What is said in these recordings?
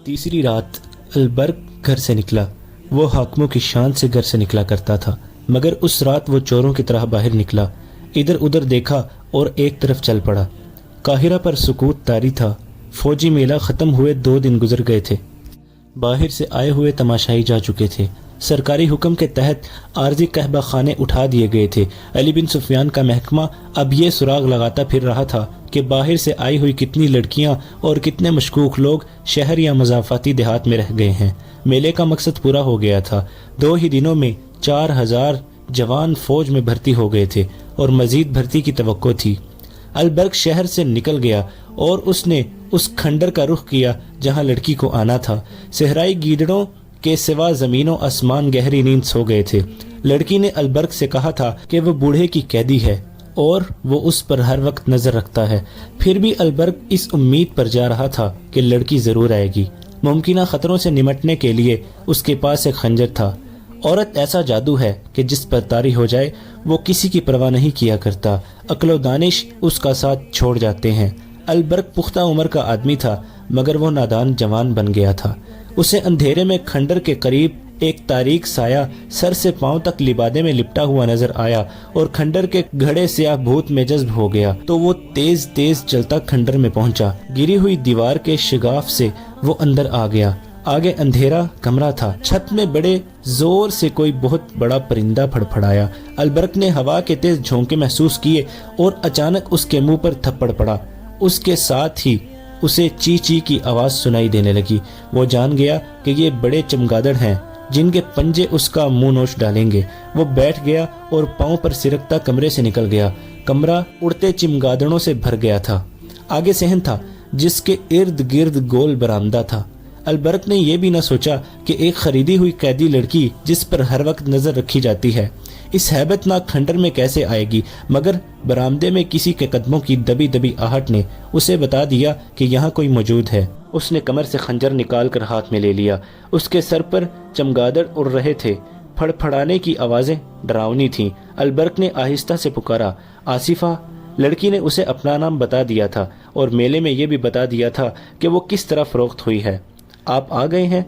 تیسری رات البرق گھر سے نکلا۔ وہ حاکموں کی شان سے گھر سے نکلا کرتا تھا، مگر اس رات وہ چوروں کی طرح باہر نکلا، ادھر ادھر دیکھا اور ایک طرف چل پڑا۔ قاہرہ پر سکوت طاری تھا۔ فوجی میلہ ختم ہوئے 2 دن گزر گئے تھے۔ باہر سے آئے ہوئے تماشائی جا چکے تھے۔ سرکاری حکم کے تحت عارضی قہبہ خانے اٹھا دیے گئے تھے۔ علی بن سفیان کا محکمہ اب یہ سراغ لگاتا پھر رہا تھا کہ باہر سے آئی ہوئی کتنی لڑکیاں اور کتنے مشکوک لوگ شہر یا مضافاتی دیہات میں رہ گئے ہیں۔ میلے کا مقصد پورا ہو گیا تھا۔ 2 ہی دنوں میں 4000 جوان فوج میں بھرتی ہو گئے تھے اور مزید بھرتی کی توقع تھی۔ البرق شہر سے نکل گیا اور اس نے اس کھنڈر کا رخ کیا جہاں لڑکی کو آنا تھا۔ صحرائی گیدڑوں کے سوا زمین و آسمان گہری نیند سو گئے تھے۔ لڑکی نے البرق سے کہا تھا کہ وہ بوڑھے کی قیدی ہے اور وہ اس پر ہر وقت نظر رکھتا ہے۔ پھر بھی البرق اس امید پر جا رہا تھا کہ لڑکی ضرور آئے گی۔ ممکنہ خطروں سے نمٹنے کے لیے اس کے پاس ایک خنجر تھا۔ عورت ایسا جادو ہے کہ جس پر طاری ہو جائے وہ کسی کی پرواہ نہیں کیا کرتا۔ عقل و دانش اس کا ساتھ چھوڑ جاتے ہیں۔ البرق پختہ عمر کا آدمی تھا مگر وہ نادان جوان بن گیا تھا۔ اسے اندھیرے میں کھنڈر کے قریب ایک تاریک سایہ سر سے پاؤں تک لبادے میں لپٹا ہوا نظر آیا اور کھنڈر کے گھڑے سیاہ بھوت میں جذب ہو گیا تو وہ تیز تیز چلتا کھنڈر میں پہنچا۔ گری ہوئی دیوار کے شگاف سے وہ اندر آ گیا۔ آگے اندھیرا کمرہ تھا۔ چھت میں بڑے زور سے کوئی بہت بڑا پرندہ پھڑپھڑایا۔ البرق نے ہوا کے تیز جھونکے محسوس کیے اور اچانک اس کے منہ پر تھپڑ پڑا۔ اس کے ساتھ ہی اسے چی چی کی آواز سنائی دینے لگی۔ وہ جان گیا کہ یہ بڑے چمگادڑ ہیں جن کے پنجے اس کا منہ نوچ ڈالیں گے۔ وہ بیٹھ گیا اور پاؤں پر سرکتا کمرے سے نکل گیا۔ کمرہ اڑتے چمگادڑوں سے بھر گیا تھا۔ آگے صحن تھا جس کے ارد گرد گول برآمدہ تھا۔ البرق نے یہ بھی نہ سوچا کہ ایک خریدی ہوئی قیدی لڑکی جس پر ہر وقت نظر رکھی جاتی ہے اس ہیبت ناک کھنڈر میں کیسے آئے گی، مگر برآمدے میں کسی کے قدموں کی دبی دبی آہٹ نے اسے بتا دیا کہ یہاں کوئی موجود ہے۔ اس نے کمر سے خنجر نکال کر ہاتھ میں لے لیا۔ اس کے سر پر چمگادڑ اڑ رہے تھے۔ پھڑ پھڑانے کی آوازیں ڈراؤنی تھیں۔ البرق نے آہستہ سے پکارا، آصفہ۔ لڑکی نے اسے اپنا نام بتا دیا تھا اور میلے میں یہ بھی بتا دیا تھا کہ وہ کس طرح فروخت ہوئی ہے۔ آپ آ گئے ہیں؟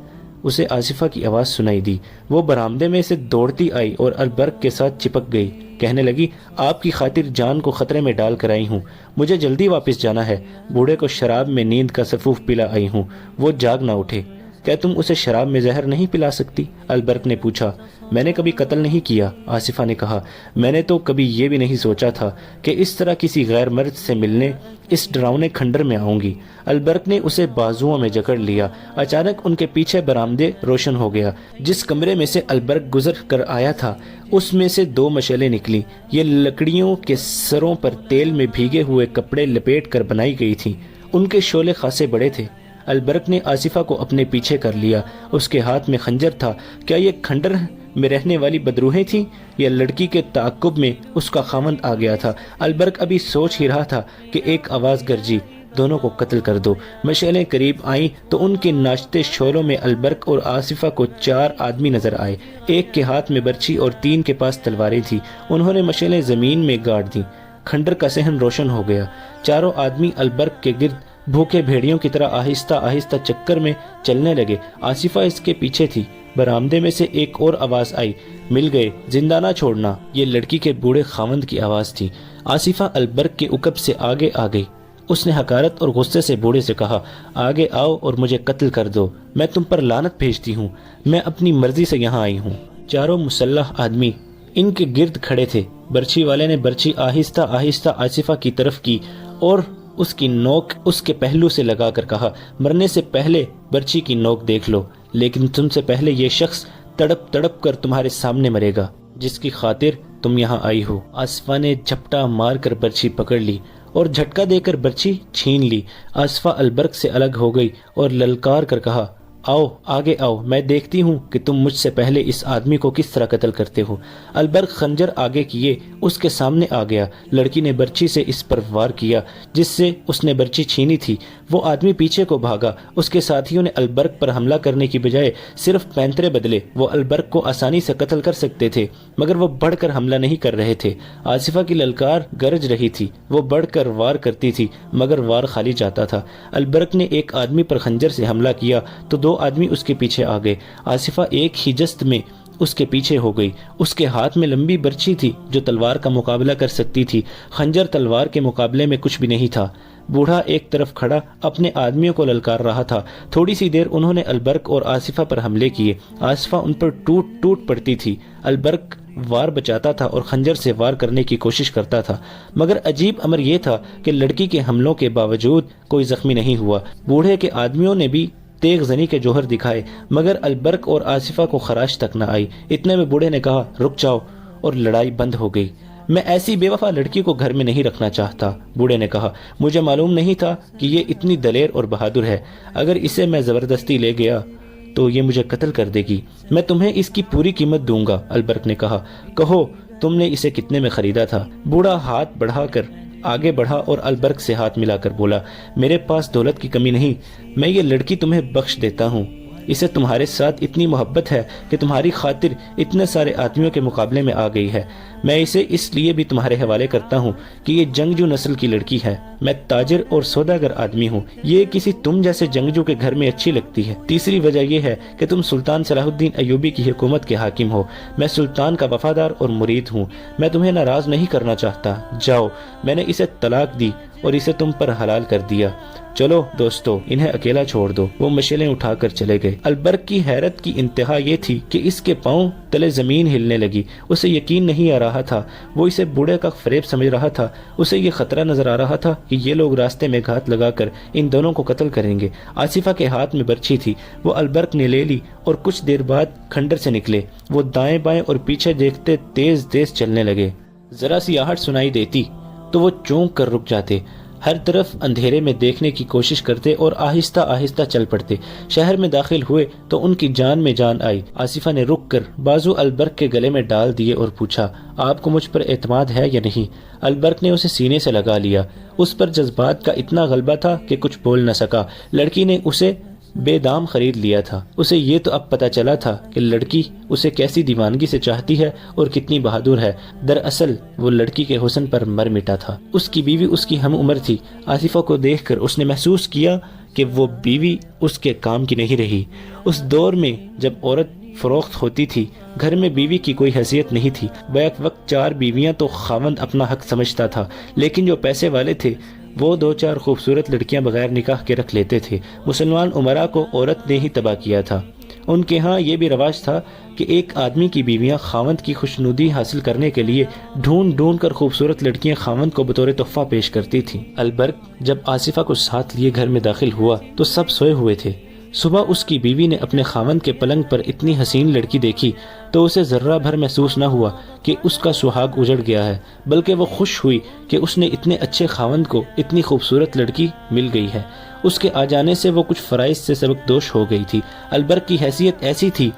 اسے آصفہ کی آواز سنائی دی۔ وہ برآمدے میں سے دوڑتی آئی اور البرق کے ساتھ چپک گئی۔ کہنے لگی، آپ کی خاطر جان کو خطرے میں ڈال کر آئی ہوں۔ مجھے جلدی واپس جانا ہے۔ بوڑھے کو شراب میں نیند کا سفوف پلا آئی ہوں، وہ جاگ نہ اٹھے۔ کیا تم اسے شراب میں زہر نہیں پلا سکتی؟ البرق نے پوچھا۔ میں نے کبھی قتل نہیں کیا، آصفہ نے کہا۔ میں نے تو کبھی یہ بھی نہیں سوچا تھا کہ اس طرح کسی غیر مرد سے ملنے اس ڈراؤنے کھنڈر میں آؤں گی۔ البرق نے اسے بازوؤں میں جکڑ لیا۔ اچانک ان کے پیچھے برآمدے روشن ہو گیا۔ جس کمرے میں سے البرق گزر کر آیا تھا اس میں سے 2 مشعلیں نکلی۔ یہ لکڑیوں کے سروں پر تیل میں بھیگے ہوئے کپڑے لپیٹ کر بنائی گئی تھیں۔ ان کے شعلے خاصے بڑے تھے۔ البرق نے آصفہ کو اپنے پیچھے کر لیا۔ اس کے ہاتھ میں خنجر تھا۔ کیا یہ کھنڈر میں رہنے والی بدروہیں تھیں یا لڑکی کے تعاقب میں اس کا خاوند آ گیا تھا؟ البرق ابھی سوچ ہی رہا تھا کہ ایک آواز گرجی، دونوں کو قتل کر دو۔ مشعلیں قریب آئیں تو ان کے ناچتے شعلوں میں البرق اور آصفہ کو 4 آدمی نظر آئے۔ ایک کے ہاتھ میں برچھی اور 3 کے پاس تلواریں تھیں۔ انہوں نے مشعلیں زمین میں گاڑ دیں۔ کھنڈر کا صحن روشن ہو گیا۔ چاروں آدمی البرق کے گرد بھوکے بھیڑیوں کی طرح آہستہ آہستہ چکر میں چلنے لگے۔ آصفہ اس کے پیچھے تھی۔ برآمدے میں سے ایک اور آواز آئی، مل گئے، زندہ نہ چھوڑنا۔ یہ لڑکی کے بوڑھے خاوند کی آواز تھی۔ آصفہ البرق کے عقب سے آگے آ گئی۔ اس نے حقارت اور غصے سے بوڑھے سے کہا، آگے آؤ اور مجھے قتل کر دو۔ میں تم پر لعنت بھیجتی ہوں۔ میں اپنی مرضی سے یہاں آئی ہوں۔ چاروں مسلح آدمی ان کے گرد کھڑے تھے۔ برچھی والے نے برچھی آہستہ آہستہ آصفہ کی طرف کی اور اس کی نوک اس کے پہلو سے لگا کر کہا، مرنے سے پہلے برچھی کی نوک دیکھ لو، لیکن تم سے پہلے یہ شخص تڑپ تڑپ کر تمہارے سامنے مرے گا جس کی خاطر تم یہاں آئی ہو۔ آصفہ نے جھپٹا مار کر برچھی پکڑ لی اور جھٹکا دے کر برچھی چھین لی۔ آصفہ البرق سے الگ ہو گئی اور للکار کر کہا، آؤ آگے آؤ، میں دیکھتی ہوں کہ تم مجھ سے پہلے اس آدمی کو کس طرح قتل کرتے ہو۔ البرق خنجر آگے کیے اس کے سامنے آ گیا۔ لڑکی نے برچھی سے اس پر وار کیا جس سے اس نے برچھی چھینی تھی۔ وہ آدمی پیچھے کو بھاگا۔ اس کے ساتھیوں نے البرق پر حملہ کرنے کی بجائے صرف پینترے بدلے۔ وہ البرق کو آسانی سے قتل کر سکتے تھے مگر وہ بڑھ کر حملہ نہیں کر رہے تھے۔ آصفہ کی للکار گرج رہی تھی۔ وہ بڑھ کر وار کرتی تھی مگر وار خالی جاتا تھا۔ البرق نے ایک آدمی پر خنجر سے حملہ کیا تو دو آدمی اس کے پیچھے آ گئے۔ آصفہ ایک ہی جست میں اس کے پیچھے ہو گئی۔ اس کے ہاتھ میں لمبی برچھی تھی جو تلوار کا مقابلہ کر سکتی تھی۔ خنجر تلوار کے مقابلے میں کچھ بھی نہیں تھا۔ بوڑھا ایک طرف کھڑا اپنے آدمیوں کو للکار رہا تھا۔ تھوڑی سی دیر انہوں نے البرق اور آصفہ پر حملے کیے۔ آصفہ ان پر ٹوٹ ٹوٹ پڑتی تھی۔ البرق وار بچاتا تھا اور خنجر سے وار کرنے کی کوشش کرتا تھا مگر عجیب امر یہ تھا کہ لڑکی کے حملوں کے باوجود کوئی زخمی نہیں ہوا۔ بوڑھے کے آدمیوں نے بھی تیغ زنی کے جوہر دکھائے مگر البرق اور آصفہ کو خراش تک نہ آئی۔ اتنے میں بوڑھے نے کہا رک جاؤ اور لڑائی بند ہو گئی۔ میں ایسی بے وفا لڑکی کو گھر میں نہیں رکھنا چاہتا، بوڑھے نے کہا۔ مجھے معلوم نہیں تھا کہ یہ اتنی دلیر اور بہادر ہے۔ اگر اسے میں زبردستی لے گیا تو یہ مجھے قتل کر دے گی۔ میں تمہیں اس کی پوری قیمت دوں گا، البرق نے کہا۔ کہو تم نے اسے کتنے میں خریدا تھا؟ بوڑھا ہاتھ بڑھا کر آگے بڑھا اور البرق سے ہاتھ ملا کر بولا، میرے پاس دولت کی کمی نہیں، میں یہ لڑکی تمہیں بخش دیتا ہوں۔ اسے تمہارے ساتھ اتنی محبت ہے کہ تمہاری خاطر اتنے سارے آدمیوں کے مقابلے میں آ گئی ہے۔ میں اسے اس لیے بھی تمہارے حوالے کرتا ہوں کہ یہ جنگجو نسل کی لڑکی ہے۔ میں تاجر اور سوداگر آدمی ہوں، یہ کسی تم جیسے جنگجو کے گھر میں اچھی لگتی ہے۔ تیسری وجہ یہ ہے کہ تم سلطان صلاح الدین ایوبی کی حکومت کے حاکم ہو۔ میں سلطان کا وفادار اور مرید ہوں۔ میں تمہیں ناراض نہیں کرنا چاہتا۔ جاؤ، میں نے اسے طلاق دی اور اسے تم پر حلال کر دیا۔ چلو دوستو، انہیں اکیلا چھوڑ دو۔ وہ مشعلیں اٹھا کر چلے گئے۔ البرق کی حیرت کی انتہا یہ تھی کہ اس کے پاؤں تلے زمین ہلنے لگی۔ اسے یقین نہیں آ رہا تھا۔ وہ اسے بوڑھے کا فریب سمجھ رہا تھا۔ اسے یہ خطرہ نظر آ رہا تھا کہ یہ لوگ راستے میں گھات لگا کر ان دونوں کو قتل کریں گے۔ آصفہ کے ہاتھ میں برچھی تھی، وہ البرق نے لے لی اور کچھ دیر بعد کھنڈر سے نکلے۔ وہ دائیں بائیں اور پیچھے دیکھتے تیز تیز چلنے لگے۔ ذرا سی آہٹ سنائی دیتی تو وہ چونک کر رک جاتے، ہر طرف اندھیرے میں دیکھنے کی کوشش کرتے اور آہستہ آہستہ چل پڑتے۔ شہر میں داخل ہوئے تو ان کی جان میں جان آئی۔ آصفہ نے رک کر بازو البرق کے گلے میں ڈال دیے اور پوچھا، آپ کو مجھ پر اعتماد ہے یا نہیں؟ البرق نے اسے سینے سے لگا لیا۔ اس پر جذبات کا اتنا غلبہ تھا کہ کچھ بول نہ سکا۔ لڑکی نے اسے بے دام خرید لیا تھا۔ اسے یہ تو اب پتہ چلا تھا کہ لڑکی اسے کیسی دیوانگی سے چاہتی ہے اور کتنی بہادر ہے۔ دراصل وہ لڑکی کے حسن پر مر مٹا تھا۔ اس کی بیوی اس کی ہم عمر تھی۔ آصفہ کو دیکھ کر اس نے محسوس کیا کہ وہ بیوی اس کے کام کی نہیں رہی۔ اس دور میں جب عورت فروخت ہوتی تھی، گھر میں بیوی کی کوئی حیثیت نہیں تھی۔ بیک وقت 4 بیویاں تو خاوند اپنا حق سمجھتا تھا، لیکن جو پیسے والے تھے وہ 2-4 خوبصورت لڑکیاں بغیر نکاح کے رکھ لیتے تھے۔ مسلمان امراء کو عورت نے ہی تباہ کیا تھا۔ ان کے ہاں یہ بھی رواج تھا کہ ایک آدمی کی بیویاں خاوند کی خوشنودی حاصل کرنے کے لیے ڈھونڈ ڈھونڈ کر خوبصورت لڑکیاں خاوند کو بطور تحفہ پیش کرتی تھیں۔ البرق جب آصفہ کو ساتھ لیے گھر میں داخل ہوا تو سب سوئے ہوئے تھے۔ صبح اس کی بیوی نے اپنے خاوند کے پلنگ پر اتنی حسین لڑکی دیکھی تو اسے ذرہ بھر محسوس نہ ہوا کہ اس کا سہاگ اجڑ گیا ہے، بلکہ وہ خوش ہوئی کہ اس نے اتنے اچھے خاوند کو اتنی خوبصورت لڑکی مل گئی ہے۔ اس کے آ جانے سے وہ کچھ فرائض سے سبق دوش ہو گئی تھی۔ البرق کی حیثیت ایسی تھی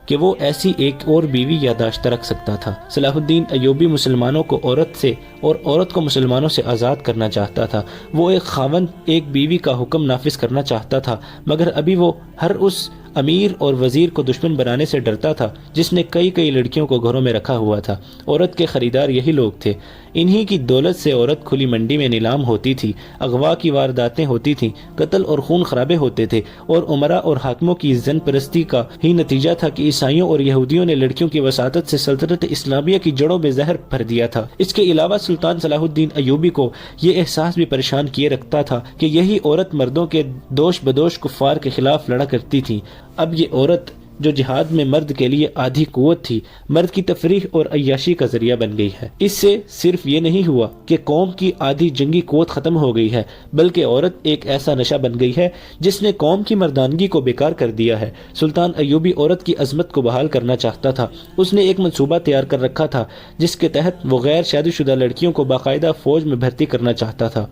کہ وہ ایسی ایک اور بیوی یاداشت رکھ سکتا تھا۔ صلاح الدین ایوبی مسلمانوں کو عورت سے اور عورت کو مسلمانوں سے آزاد کرنا چاہتا تھا۔ وہ ایک خاوند ایک بیوی کا حکم نافذ کرنا چاہتا تھا، مگر ابھی وہ ہر اس امیر اور وزیر کو دشمن بنانے سے ڈرتا تھا جس نے کئی لڑکیوں کو گھروں میں رکھا ہوا تھا۔ عورت کے خریدار یہی لوگ تھے۔ انہی کی دولت سے عورت کھلی منڈی میں نیلام ہوتی تھی، اغوا کی وارداتیں ہوتی تھیں، قتل اور خون خرابے ہوتے تھے، اور عمرا اور حاکموں کی زن پرستی کا ہی نتیجہ تھا کہ عیسائیوں اور یہودیوں نے لڑکیوں کی وساطت سے سلطنت اسلامیہ کی جڑوں میں زہر بھر دیا تھا۔ اس کے علاوہ سلطان صلاح الدین ایوبی کو یہ احساس بھی پریشان کیے رکھتا تھا کہ یہی عورت مردوں کے دوش بدوش کفار کے خلاف لڑا کرتی تھی۔ اب یہ عورت جو جہاد میں مرد کے لیے آدھی قوت تھی، مرد کی تفریح اور عیاشی کا ذریعہ بن گئی ہے۔ اس سے صرف یہ نہیں ہوا کہ قوم کی آدھی جنگی قوت ختم ہو گئی ہے، بلکہ عورت ایک ایسا نشہ بن گئی ہے جس نے قوم کی مردانگی کو بیکار کر دیا ہے۔ سلطان ایوبی عورت کی عظمت کو بحال کرنا چاہتا تھا۔ اس نے ایک منصوبہ تیار کر رکھا تھا جس کے تحت وہ غیر شادی شدہ لڑکیوں کو باقاعدہ فوج میں بھرتی کرنا چاہتا تھا۔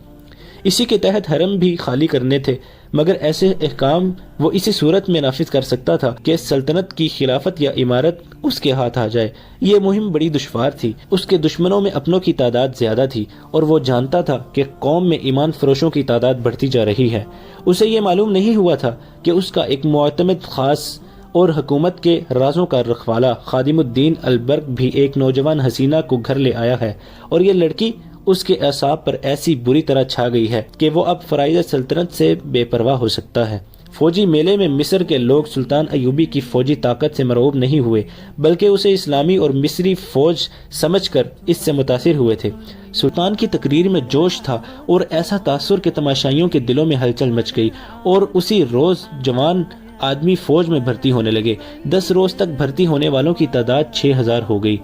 اسی کے تحت حرم بھی خالی کرنے تھے، مگر ایسے احکام وہ اسی صورت میں نافذ کر سکتا تھا کہ سلطنت کی خلافت یا امارت اس کے ہاتھ آ جائے۔ یہ مہم بڑی دشوار تھی۔ اس کے دشمنوں میں اپنوں کی تعداد زیادہ تھی اور وہ جانتا تھا کہ قوم میں ایمان فروشوں کی تعداد بڑھتی جا رہی ہے۔ اسے یہ معلوم نہیں ہوا تھا کہ اس کا ایک معتمد خاص اور حکومت کے رازوں کا رکھوالا خادم الدین البرق بھی ایک نوجوان حسینہ کو گھر لے آیا ہے، اور یہ لڑکی اس کے اعصاب پر ایسی بری طرح چھا گئی ہے کہ وہ اب فرائض سلطنت سے بے پرواہ ہو سکتا ہے۔ فوجی میلے میں مصر کے لوگ سلطان ایوبی کی فوجی طاقت سے مرعوب نہیں ہوئے، بلکہ اسے اسلامی اور مصری فوج سمجھ کر اس سے متاثر ہوئے تھے۔ سلطان کی تقریر میں جوش تھا اور ایسا تاثر کہ تماشائیوں کے دلوں میں ہلچل مچ گئی، اور اسی روز جوان آدمی فوج میں بھرتی ہونے لگے۔ 10 روز تک بھرتی ہونے والوں کی تعداد 6000 ہو گئی۔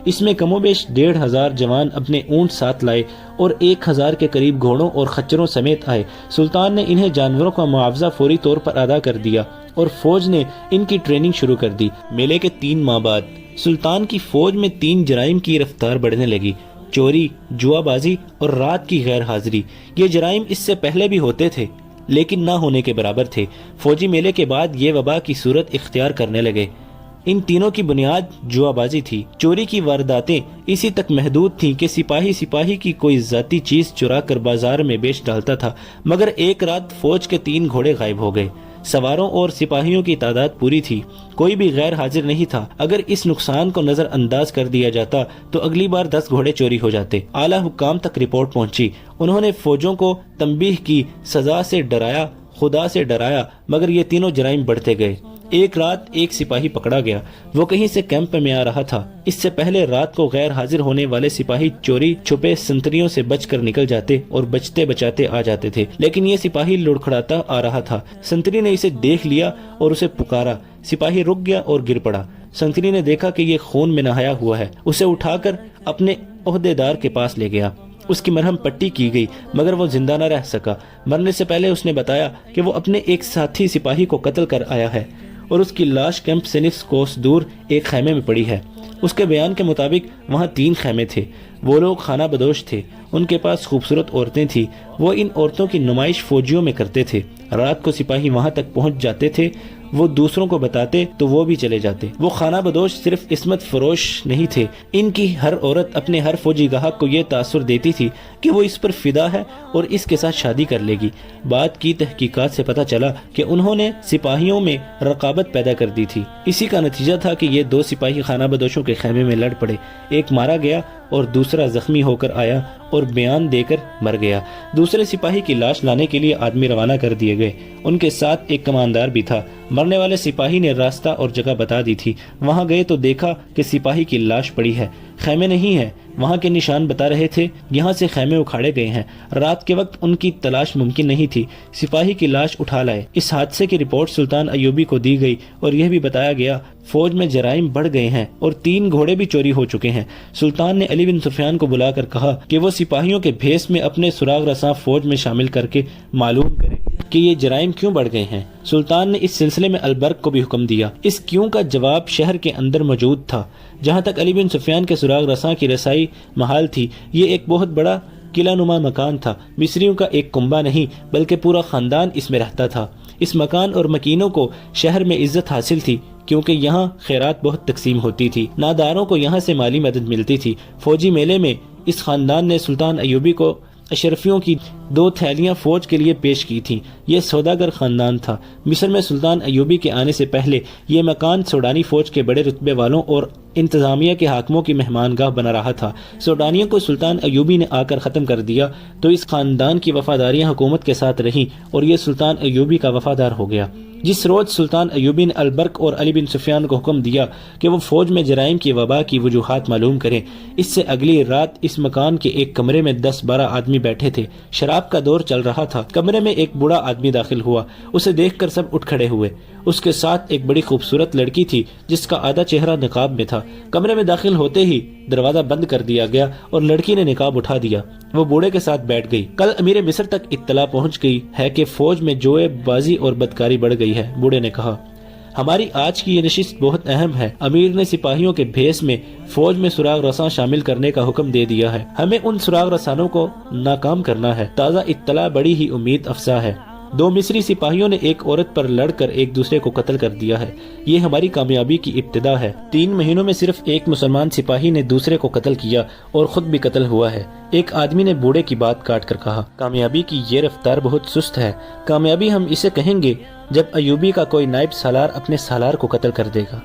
اس میں کم و بیش 1500 جوان اپنے اونٹ ساتھ لائے اور 1000 کے قریب گھوڑوں اور خچروں سمیت آئے۔ سلطان نے انہیں جانوروں کا معاوضہ فوری طور پر ادا کر دیا اور فوج نے ان کی ٹریننگ شروع کر دی۔ میلے کے 3 ماہ بعد سلطان کی فوج میں 3 جرائم کی رفتار بڑھنے لگی: چوری، جوا بازی اور رات کی غیر حاضری۔ یہ جرائم اس سے پہلے بھی ہوتے تھے لیکن نہ ہونے کے برابر تھے۔ فوجی میلے کے بعد یہ وبا کی صورت اختیار کرنے لگے۔ ان تینوں کی بنیاد جوا بازی تھی۔ چوری کی وارداتیں اسی تک محدود تھیں کہ سپاہی کی کوئی ذاتی چیز چرا کر بازار میں بیچ ڈالتا تھا، مگر ایک رات فوج کے 3 گھوڑے غائب ہو گئے۔ سواروں اور سپاہیوں کی تعداد پوری تھی، کوئی بھی غیر حاضر نہیں تھا۔ اگر اس نقصان کو نظر انداز کر دیا جاتا تو اگلی بار 10 گھوڑے چوری ہو جاتے۔ اعلیٰ حکام تک رپورٹ پہنچی، انہوں نے فوجوں کو تنبیہ کی، سزا سے ڈرایا، خدا سے ڈرایا، مگر یہ تینوں جرائم بڑھتے گئے۔ ایک رات ایک سپاہی پکڑا گیا، وہ کہیں سے کیمپ میں آ رہا تھا۔ اس سے پہلے رات کو غیر حاضر ہونے والے سپاہی چوری چھپے سنتریوں سے بچ کر نکل جاتے اور بچتے بچاتے آ جاتے تھے، لیکن یہ سپاہی لڑکھڑاتا آ رہا تھا۔ سنتری نے اسے دیکھ لیا اور اسے پکارا۔ سپاہی رک گیا اور گر پڑا۔ سنتری نے دیکھا کہ یہ خون میں نہایا ہوا ہے، اسے اٹھا کر اپنے عہدیدار کے پاس لے گیا۔ اس کی مرہم پٹی کی گئی، مگر وہ زندہ نہ رہ سکا۔ مرنے سے پہلے اس نے بتایا کہ وہ اپنے ایک ساتھی سپاہی کو قتل کر آیا ہے اور اس کی لاش کیمپ سے نصف کوس دور ایک خیمے میں پڑی ہے۔ اس کے بیان کے مطابق وہاں 3 خیمے تھے۔ وہ لوگ خانہ بدوش تھے، ان کے پاس خوبصورت عورتیں تھیں، وہ ان عورتوں کی نمائش فوجیوں میں کرتے تھے۔ رات کو سپاہی وہاں تک پہنچ جاتے تھے، وہ دوسروں کو بتاتے تو وہ بھی چلے جاتے۔ وہ خانہ بدوش صرف عصمت فروش نہیں تھے، ان کی ہر عورت اپنے ہر فوجی گاہک کو یہ تاثر دیتی تھی کہ وہ اس پر فدا ہے اور اس کے ساتھ شادی کر لے گی۔ بعد کی تحقیقات سے پتہ چلا کہ انہوں نے سپاہیوں میں رقابت پیدا کر دی تھی۔ اسی کا نتیجہ تھا کہ یہ 2 سپاہی خانہ بدوشوں کے خیمے میں لڑ پڑے، ایک مارا گیا اور دوسرا زخمی ہو کر آیا اور بیان دے کر مر گیا۔ دوسرے سپاہی کی لاش لانے کے لیے آدمی روانہ کر دیے گئے، ان کے ساتھ ایک کماندار بھی تھا۔ مرنے والے سپاہی نے راستہ اور جگہ بتا دی تھی۔ وہاں گئے تو دیکھا کہ سپاہی کی لاش پڑی ہے، خیمے نہیں ہے۔ وہاں کے نشان بتا رہے تھے یہاں سے خیمے اکھاڑے گئے ہیں۔ رات کے وقت ان کی تلاش ممکن نہیں تھی۔ سپاہی کی لاش اٹھا لائے۔ اس حادثے کی رپورٹ سلطان ایوبی کو دی گئی اور یہ بھی بتایا گیا فوج میں جرائم بڑھ گئے ہیں اور 3 گھوڑے بھی چوری ہو چکے ہیں۔ سلطان نے علی بن سفیان کو بلا کر کہا کہ وہ سپاہیوں کے بھیس میں اپنے سراغ رساں فوج میں شامل کر کے معلوم کرے کہ یہ جرائم کیوں بڑھ گئے ہیں۔ سلطان نے اس سلسلے میں البرق کو بھی حکم دیا۔ اس کیوں کا جواب شہر کے اندر موجود تھا، جہاں تک علی بن سفیان کے سراغ رساں کی رسائی محال تھی۔ یہ ایک بہت بڑا قلعہ نما مکان تھا، مصریوں کا ایک کنبہ نہیں بلکہ پورا خاندان اس میں رہتا تھا۔ اس مکان اور مکینوں کو شہر میں عزت حاصل تھی کیونکہ یہاں خیرات بہت تقسیم ہوتی تھی، ناداروں کو یہاں سے مالی مدد ملتی تھی۔ فوجی میلے میں اس خاندان نے سلطان ایوبی کو اشرفیوں کی 2 تھیلیاں فوج کے لیے پیش کی تھیں۔ یہ سوداگر خاندان تھا۔ مصر میں سلطان ایوبی کے آنے سے پہلے یہ مکان سوڈانی فوج کے بڑے رتبے والوں اور انتظامیہ کے حاکموں کی مہمان گاہ بنا رہا تھا۔ سوڈانیوں کو سلطان ایوبی نے آ کر ختم کر دیا تو اس خاندان کی وفاداریاں حکومت کے ساتھ رہیں اور یہ سلطان ایوبی کا وفادار ہو گیا۔ جس روز سلطان ایوبی نے البرق اور علی بن سفیان کو حکم دیا کہ وہ فوج میں جرائم کی وبا کی وجوہات معلوم کریں، اس سے اگلی رات اس مکان کے ایک کمرے میں 10-12 آدمی بیٹھے تھے۔ شراب کا دور چل رہا تھا۔ کمرے میں ایک بوڑھا آدمی داخل ہوا، اسے دیکھ کر سب اٹھ کھڑے ہوئے۔ اس کے ساتھ ایک بڑی خوبصورت لڑکی تھی جس کا آدھا چہرہ نقاب میں تھا۔ کمرے میں داخل ہوتے ہی دروازہ بند کر دیا گیا اور لڑکی نے نقاب اٹھا دیا۔ وہ بوڑھے کے ساتھ بیٹھ گئی۔ کل امیر مصر تک اطلاع پہنچ گئی ہے کہ فوج میں جوئے بازی اور بدکاری بڑھ گئی ہے، بوڑھے نے کہا۔ ہماری آج کی یہ نشست بہت اہم ہے۔ امیر نے سپاہیوں کے بھیس میں فوج میں سراغ رساں شامل کرنے کا حکم دے دیا ہے۔ ہمیں ان سراغ رسانوں کو ناکام کرنا ہے۔ تازہ اطلاع بڑی ہی امید افزا ہے۔ 2 مصری سپاہیوں نے ایک عورت پر لڑ کر ایک دوسرے کو قتل کر دیا ہے۔ یہ ہماری کامیابی کی ابتدا ہے۔ 3 مہینوں میں صرف ایک مسلمان سپاہی نے دوسرے کو قتل کیا اور خود بھی قتل ہوا ہے۔ ایک آدمی نے بوڑھے کی بات کاٹ کر کہا، کامیابی کی یہ رفتار بہت سست ہے۔ کامیابی ہم اسے کہیں گے جب ایوبی کا کوئی نائب سالار اپنے سالار کو قتل کر دے گا۔